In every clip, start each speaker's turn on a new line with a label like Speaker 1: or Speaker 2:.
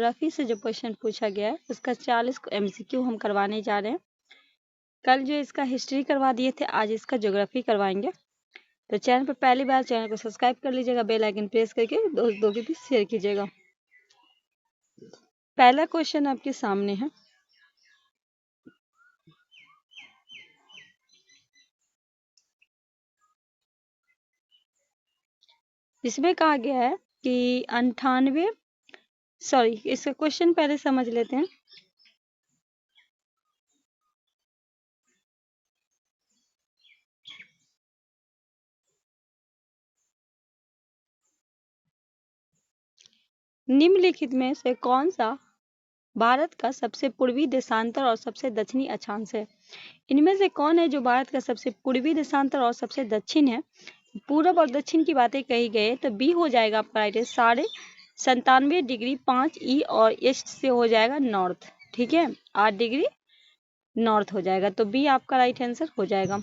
Speaker 1: Geography से जो question पूछा गया है उसका 40 MCQ हम करवाने जा रहे हैं। कल जो इसका हिस्ट्री करवा दिए थे, आज इसका ज्योग्राफी करवाएंगे। तो चैनल पर पहली बार चैनल को सब्सक्राइब कर लीजिएगा, बेल आइकन प्रेस करके दोस्तों के बीच शेयर कीजिएगा। पहला क्वेश्चन आपके सामने है। इसमें कहा गया है कि 98 इसका क्वेश्चन पहले समझ लेते हैं। निम्नलिखित में से कौन सा भारत का सबसे पूर्वी देशांतर और सबसे दक्षिणी अक्षांश है? इनमें से कौन है जो भारत का सबसे पूर्वी देशांतर और सबसे दक्षिण है? पूरब और दक्षिण की बातें कही गई तो बी हो जाएगा आपका राइट है 97.5 5 ई और ईस्ट से हो जाएगा नॉर्थ। ठीक है, 8 डिग्री नॉर्थ हो जाएगा, तो बी आपका राइट आंसर हो जाएगा।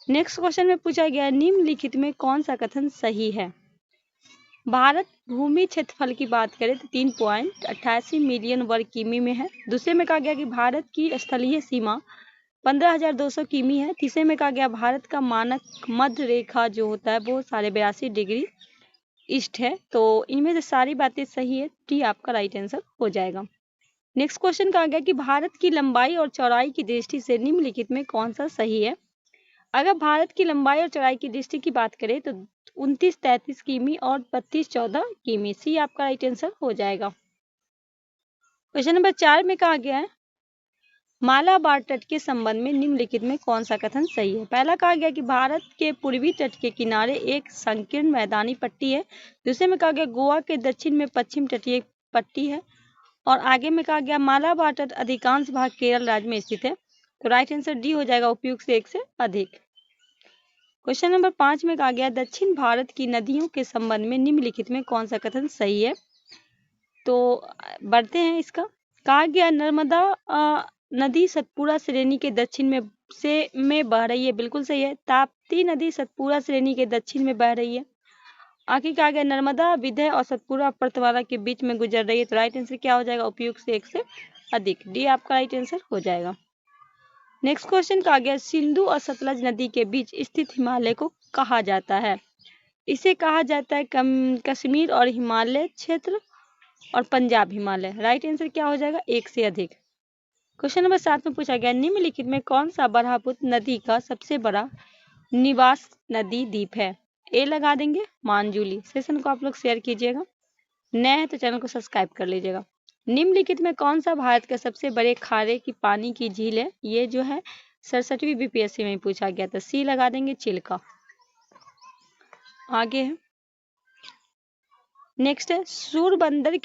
Speaker 1: नेक्स्ट क्वेश्चन में पूछा गया निम्नलिखित में कौन सा कथन सही है? भारत भूमि क्षेत्रफल की बात करें तो 3.88 मिलियन वर्ग किमी में है। दूसरे में कहा गया कि भारत की स्थलीय सीमा 15,200 किमी है। तीसरे में कहा गया भारत का मानक मध्य रेखा जो होता है वो 82.5 डिग्री ईस्ट है। तो इनमें से सारी बातें सही है, टी आपका राइट आंसर हो जाएगा। नेक्स्ट क्वेश्चन कहा गया कि भारत की लंबाई और चौड़ाई की दृष्टि से निम्नलिखित में कौन सा सही है? अगर भारत की लंबाई और चौड़ाई की दृष्टि की बात करें तो 29-33 किमी और 32-14 किमी, सी आपका राइट आंसर हो जाएगा। क्वेश्चन नंबर 4 में कहा गया है मालाबार तट के संबंध में निम्नलिखित में कौन सा कथन सही है? पहला कहा गया कि भारत के पूर्वी तट के किनारे एक संकीर्ण मैदानी पट्टी है। दूसरे में कहा गया गोवा के दक्षिण में पश्चिम तटीय पट्टी है। और आगे में कहा गया मालाबार तट अधिकांश भाग केरल राज्य में स्थित है। तो राइट आंसर डी हो जाएगा, उपयुक्त से एक से अधिक। क्वेश्चन नंबर 5 में कहा गया दक्षिण भारत की नदियों के संबंध में निम्नलिखित में कौन सा कथन सही है? तो बढ़ते हैं इसका। कहा गया नर्मदा नदी सतपुड़ा श्रेणी के दक्षिण में बह रही है, बिल्कुल सही है। ताप्ती नदी सतपुड़ा श्रेणी के दक्षिण में बह रही है। आखिर कहा गया नर्मदा विंध्य और सतपुड़ा पर्वतमाला के बीच में गुजर रही है। तो राइट आंसर क्या हो जाएगा? उपयुक्त से एक से अधिक, डी आपका राइट आंसर हो जाएगा। नेक्स्ट क्वेश्चन कहा गया सिंधु और सतलज नदी के बीच स्थित हिमालय को कहा जाता है? इसे कहा जाता है कश्मीर और हिमालय क्षेत्र और पंजाब हिमालय। राइट आंसर क्या हो जाएगा? एक से अधिक। क्वेश्चन नंबर 7 में पूछा गया निम्नलिखित में कौन सा ब्रह्मपुत्र नदी का सबसे बड़ा निवास नदी द्वीप है? ए लगा देंगे मानजूली। सेशन को आप लोग शेयर कीजिएगा, नए हैं तो चैनल को सब्सक्राइब कर लीजिएगा। निम्नलिखित में कौन सा भारत का सबसे बड़े खारे की पानी की झील है? ये जो है 67वीं बीपीएससी में पूछा गया था, सी लगा देंगे चिल्का। आगे है नेक्स्ट है सूरबंदर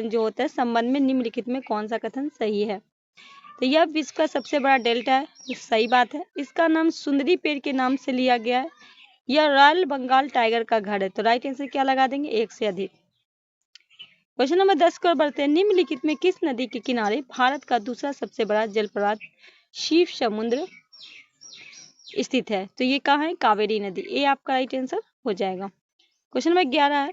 Speaker 1: जो होता है संबंध में निम्नलिखित में कौन सा कथन सही है? तो यह विश्व का सबसे बड़ा डेल्टा है, तो सही बात है। इसका नाम सुंदरी पेड़ के नाम से लिया गया है। यह रॉयल बंगाल टाइगर का घर है। तो राइट आंसर क्या लगा देंगे? एक से अधिक। क्वेश्चन नंबर 10 को बढ़ते हैं निम्नलिखित में किस नदी के किनारे भारत का दूसरा सबसे बड़ा जलप्रपात शिव समुद्र स्थित है? तो ये कहाँ है? कावेरी नदी, ये आपका राइट आंसर हो जाएगा। क्वेश्चन नंबर 11 है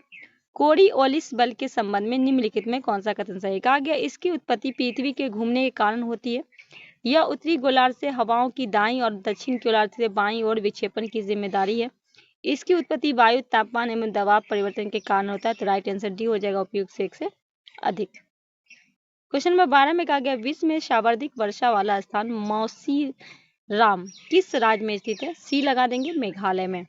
Speaker 1: कोरियोलिस बल के संबंध में निम्नलिखित में कौन सा कथन सही? कहा गया इसकी उत्पत्ति पृथ्वी के घूमने के कारण होती है। यह उत्तरी गोलार्ध से हवाओं की दाईं और दक्षिण गोलार्ध से बाईं ओर विक्षेपण की जिम्मेदारी है। इसकी उत्पत्ति वायु तापमान एवं दबाव परिवर्तन के कारण होता है। तो राइट आंसर डी हो जाएगा, उपयुक्त से एक से अधिक। क्वेश्चन नंबर 12 में कहा गया विश्व में सर्वाधिक वर्षा वाला स्थान मौसीराम किस राज्य में स्थित है? सी लगा देंगे मेघालय में।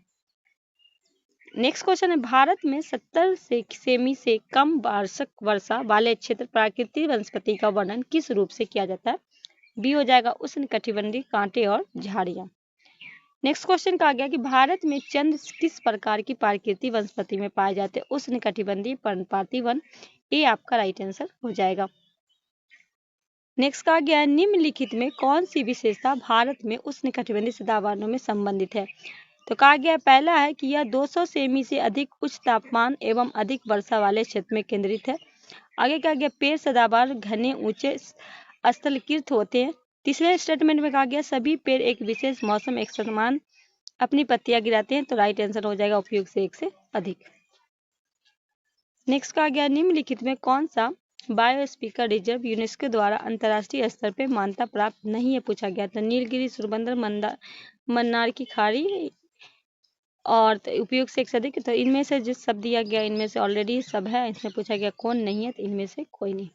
Speaker 1: नेक्स्ट क्वेश्चन है भारत में 70 सेमी से कम वार्षिक वर्षा वाले क्षेत्र प्राकृतिक वनस्पति का वर्णन किस रूप से किया जाता है? बी हो जाएगा उष्णकटिबंधीय कांटे और झाड़ियां। नेक्स्ट क्वेश्चन कहा गया कि भारत में चंद किस प्रकार की प्राकृतिक वनस्पति में पाए जाते हैं? उष्णकटिबंधीय पर्णपाती वन, ये आपका राइट आंसर हो जाएगा। नेक्स्ट कहा गया निम्नलिखित में कौन सी विशेषता भारत में उष्णकटिबंधीय सदाबहारों में संबंधित है? तो कहा गया पहला है कि यह 200 सेमी से अधिक उच्च तापमान एवं अधिक वर्षा वाले क्षेत्र में केंद्रित है। आगे कहा गया पेड़ सदाबहार घने ऊंचे स्थलकृत होते हैं। तीसरे स्टेटमेंट में कहा गया सभी पेड़ एक विशेष मौसम एक समान अपनी पत्तियां गिराते हैं। तो राइट आंसर हो जाएगा, उपयुक्त से एक से अधिक। नेक्स्ट का आ गया, निम्नलिखित में कौन सा बायोस्फीयर रिजर्व यूनेस्को द्वारा अंतर्राष्ट्रीय स्तर पर मान्यता प्राप्त नहीं है, पूछा गया था। नीलगिरी, सुरबंदर, मन्नार की खाड़ी और उपयोग से एक से अधिक। तो इनमें से जो सब दिया गया इनमें से ऑलरेडी सब है, इसमें पूछा गया कौन नहीं है, तो इनमें से कोई नहीं।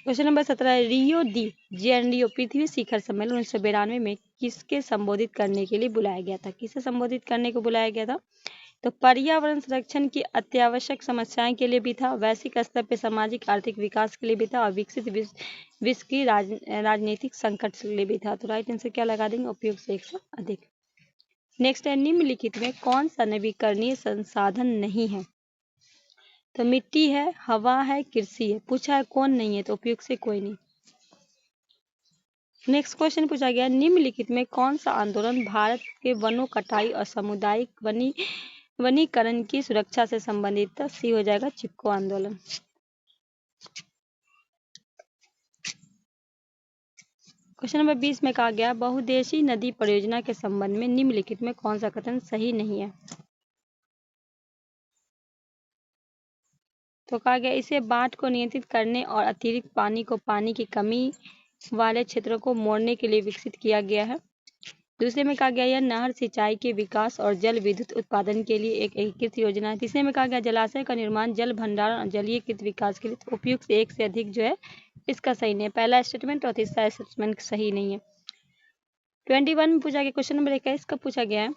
Speaker 1: Question number 17, Rio de Janeiro पृथ्वी शिखर सम्मेलन 1992 में किसके संबोधित करने के लिए बुलाया गया था? किसे संबोधित करने को बुलाया गया था? तो पर्यावरण संरक्षण की अत्यावश्यक समस्याएं के लिए भी था, वैश्विक स्तर पर सामाजिक आर्थिक विकास के लिए भी था, और विकसित विश्व की राजनीतिक संकट के लिए भी था। तो राइट आंसर क्या लगा देंगे? उपयोग से एक से अधिक। नेक्स्ट है, निम्नलिखित में कौन सा नवीकरणीय संसाधन नहीं है? तो मिट्टी है, हवा है, कृषि है। पूछा है कौन नहीं है, तो उपयोग से कोई नहीं। नेक्स्ट क्वेश्चन पूछा गया, निम्नलिखित में कौन सा आंदोलन भारत के वनों कटाई और सामुदायिक वनीकरण की सुरक्षा से संबंधित था? सी हो जाएगा चिपको आंदोलन। क्वेश्चन नंबर 20 में कहा गया, बहुउद्देशीय नदी परियोजना के संबंध में निम्नलिखित में कौन सा कथन सही नहीं है? तो कहा गया, इसे बाढ़ को नियंत्रित करने और अतिरिक्त पानी को पानी की कमी वाले क्षेत्रों को मोड़ने के लिए विकसित किया गया है। दूसरे में कहा गया, यह नहर सिंचाई के विकास और जल विद्युत उत्पादन के लिए एक एकीकृत योजना है। तीसरे में कहा गया, जलाशय का निर्माण जल भंडारण और जलीयकृत विकास के लिए। तो उपयुक्त से एक से अधिक जो है इसका सही नहीं है, पहला स्टेटमेंट और तीसरा स्टेटमेंट सही नहीं है। 21 में पूछा गया, क्वेश्चन नंबर 21 का पूछा गया है,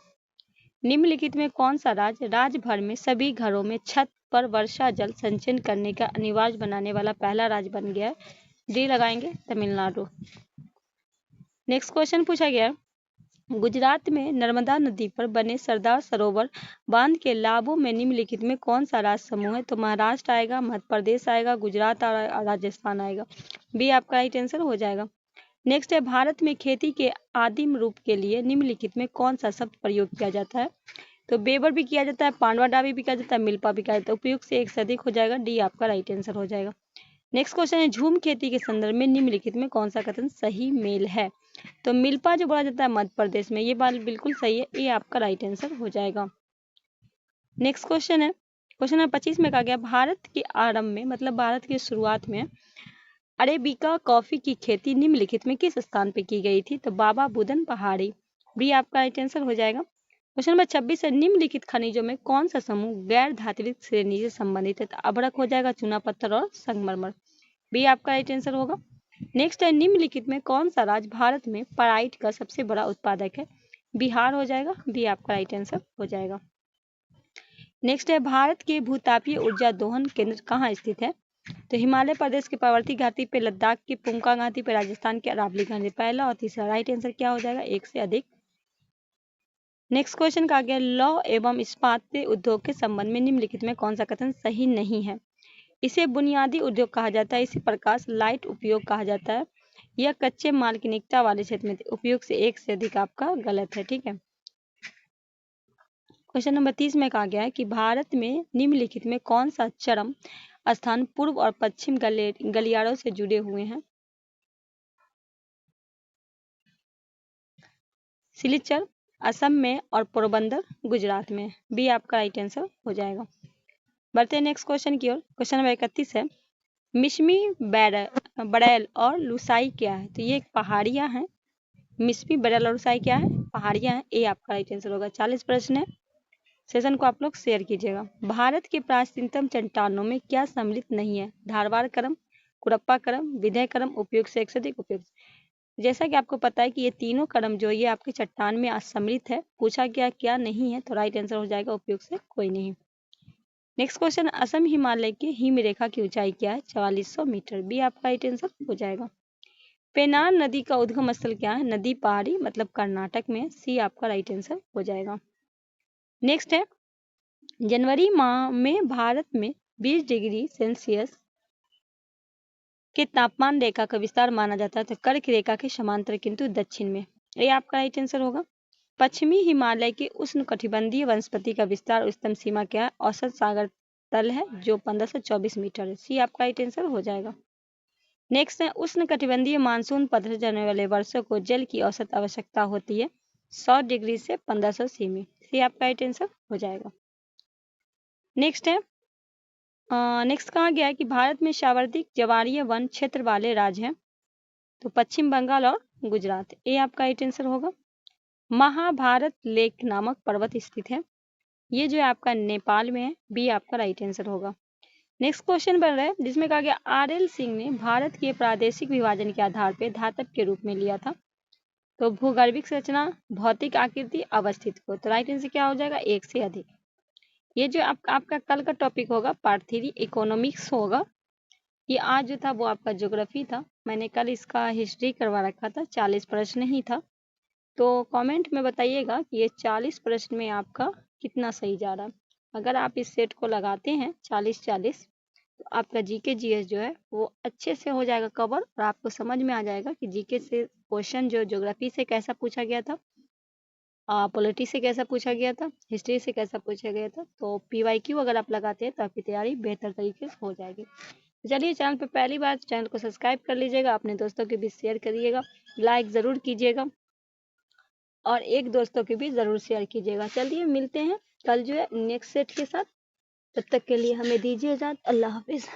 Speaker 1: निम्नलिखित में कौन सा राज्य भर में सभी घरों में छत पर वर्षा जल संचयन करने का अनिवार्य बनाने वाला पहला राज्य बन गया है? डी लगाएंगे, तमिलनाडु। नेक्स्ट क्वेश्चन पूछा गया, गुजरात में नर्मदा नदी पर बने सरदार सरोवर बांध के लाभों में निम्नलिखित में कौन सा राज्य समूह है? तो महाराष्ट्र आएगा, मध्य प्रदेश आएगा, गुजरात और राजस्थान आएगा। बी आपका राइट आंसर हो जाएगा। नेक्स्ट है, भारत में खेती के आदिम रूप के लिए निम्नलिखित में कौन सा शब्द प्रयोग किया जाता है? तो बेबर भी किया जाता है, पांडवा डाबी भी किया जाता है, मिल्पा भी किया जाता है। उपयुक्त से एक से अधिक हो जाएगा, डी आपका राइट आंसर हो जाएगा। नेक्स्ट क्वेश्चन है, झूम खेती के संदर्भ में निम्नलिखित में कौन सा कथन सही मेल है? तो मिल्पा जो बोला जाता है मध्य प्रदेश में, ये बात बिल्कुल सही है, ये आपका राइट आंसर हो जाएगा। नेक्स्ट क्वेश्चन है, क्वेश्चन नंबर 25 में कहा गया, भारत के आरंभ में मतलब भारत की शुरुआत में अरेबिका कॉफी की खेती निम्नलिखित में किस स्थान पर की गई थी? तो बाबा बुदन पहाड़ी। भी आपका राइट आंसर हो जाएगा। क्वेश्चन नंबर 26 है, निम्नलिखित खनिजों में कौन सा समूह गैर धात्विक श्रेणी से संबंधित है? तो अभ्रक हो जाएगा, चूना पत्थर और संगमरमर। भी आपका राइट आंसर होगा। नेक्स्ट है, निम्नलिखित में कौन सा राज्य भारत में पराइट का सबसे बड़ा उत्पादक है? बिहार हो जाएगा, भी आपका राइट आंसर हो जाएगा। नेक्स्ट है, भारत के भूतापीय ऊर्जा दोहन केंद्र कहाँ स्थित है? तो हिमालय प्रदेश के पार्वती घाटी पे, लद्दाख की पुंका घाटी पे, राजस्थान के अरावली घाटी। पहला और तीसरा राइट आंसर क्या हो जाएगा? एक से अधिक। नेक्स्ट क्वेश्चन का गया, लौह एवं इस्पात उद्योग के संबंध में निम्नलिखित में कौन सा कथन सही नहीं है? इसे बुनियादी उद्योग कहा जाता है, इसे प्रकाश लाइट उपयोग कहा जाता है, यह कच्चे माल की निकटता वाले क्षेत्र में उपयोग से एक से अधिक आपका गलत है। ठीक है। क्वेश्चन नंबर 30 में कहा गया है कि भारत में निम्नलिखित में कौन सा चरम स्थान पूर्व और पश्चिम गलियारों से जुड़े हुए हैं? सिलीचर असम में और पोरबंदर गुजरात में। भी आपका राइट आंसर हो जाएगा। बढ़ते हैं नेक्स्ट क्वेश्चन की ओर। क्वेश्चन नंबर 31 है, मिश्मी बड़ैल और लुसाई क्या है? तो ये पहाड़ियां हैं। मिश्मी बड़ैल और लुसाई क्या है? पहाड़ियां हैं। ए आपका राइट आंसर होगा। 40 प्रश्न है, सेशन को आप लोग शेयर कीजिएगा। भारत के प्राचीनतम चट्टानों में क्या सम्मिलित नहीं है? धारवाड़ क्रम, कुरप्पा क्रम, विधेय क्रम, उपयोग से एक से अधिक उपयोग। जैसा कि आपको पता है कि ये तीनों क्रम जो ये आपके चट्टान में सम्मिलित है, पूछा गया क्या नहीं है, तो राइट आंसर हो जाएगा उपयोग से कोई नहीं। नेक्स्ट क्वेश्चन, असम हिमालय की हिम रेखा की ऊंचाई क्या है? 4400 मीटर। भी आपका राइट आंसर हो जाएगा। पेनार नदी का उद्गम स्थल क्या है? नदी पहाड़ी मतलब कर्नाटक में। सी आपका राइट आंसर हो जाएगा। नेक्स्ट है, जनवरी माह में भारत में 20 डिग्री सेल्सियस के तापमान रेखा का विस्तार माना जाता है, तो कर्क रेखा के समांतर किंतु दक्षिण में। ये आपका राइट आंसर होगा। पश्चिमी हिमालय के उष्णकटिबंधीय वनस्पति का विस्तार उच्चतम सीमा क्या है? औसत सागर तल है जो 1524 मीटर है। सी आपका राइट आंसर हो जाएगा। नेक्स्ट है, उष्णकटिबंधीय मानसून पथ से जाने वाले वर्षों को जल की औसत आवश्यकता होती है 100 डिग्री से 1500 सेमी। सी आपका राइट आंसर हो जाएगा। नेक्स्ट है, नेक्स्ट कहा गया है कि भारत में सर्वाधिक ज्वारीय वन क्षेत्र वाले राज्य हैं, तो पश्चिम बंगाल और गुजरात। ये आपका राइट आंसर होगा। महाभारत लेक नामक पर्वत स्थित है, ये जो है आपका नेपाल में है, बी आपका राइट आंसर होगा। नेक्स्ट क्वेश्चन बन रहा है जिसमें कहा गया आर.एल. सिंह ने भारत के प्रादेशिक विभाजन के आधार पर धातव के रूप में लिया था, तो भूगर्भिक संरचना, भौतिक आकृति, अवस्थित को। तो राइट आंसर क्या हो जाएगा, एक से अधिक। ये जो आपका कल का टॉपिक होगा पार्ट 3 इकोनॉमिक्स होगा। ये आज जो था वो आपका ज्योग्राफी था, मैंने कल इसका हिस्ट्री करवा रखा था, 40 प्रश्न ही था। तो कमेंट में बताइएगा कि ये 40 प्रश्न में आपका कितना सही जा रहा है। अगर आप इस सेट को लगाते हैं 40-40, तो आपका जीके जीएस जो है वो अच्छे से हो जाएगा कवर, और आपको समझ में आ जाएगा कि जीके से क्वेश्चन जो ज्योग्राफी से कैसा पूछा गया था, पॉलिटी से कैसा पूछा गया था, हिस्ट्री से कैसा पूछा गया था। तो पीवाईक्यू अगर आप लगाते हैं तो आपकी तैयारी बेहतर तरीके से हो जाएगी। चलिए, चैनल पे पहली बार, चैनल को सब्सक्राइब कर लीजिएगा, अपने दोस्तों के बीच शेयर करिएगा, लाइक ज़रूर कीजिएगा और एक दोस्तों के बीच ज़रूर शेयर कीजिएगा। चलिए मिलते हैं कल जो है नेक्स्ट सेट के साथ, तब तक के लिए हमें दीजिए इजाज़त। अल्लाह हाफिज़।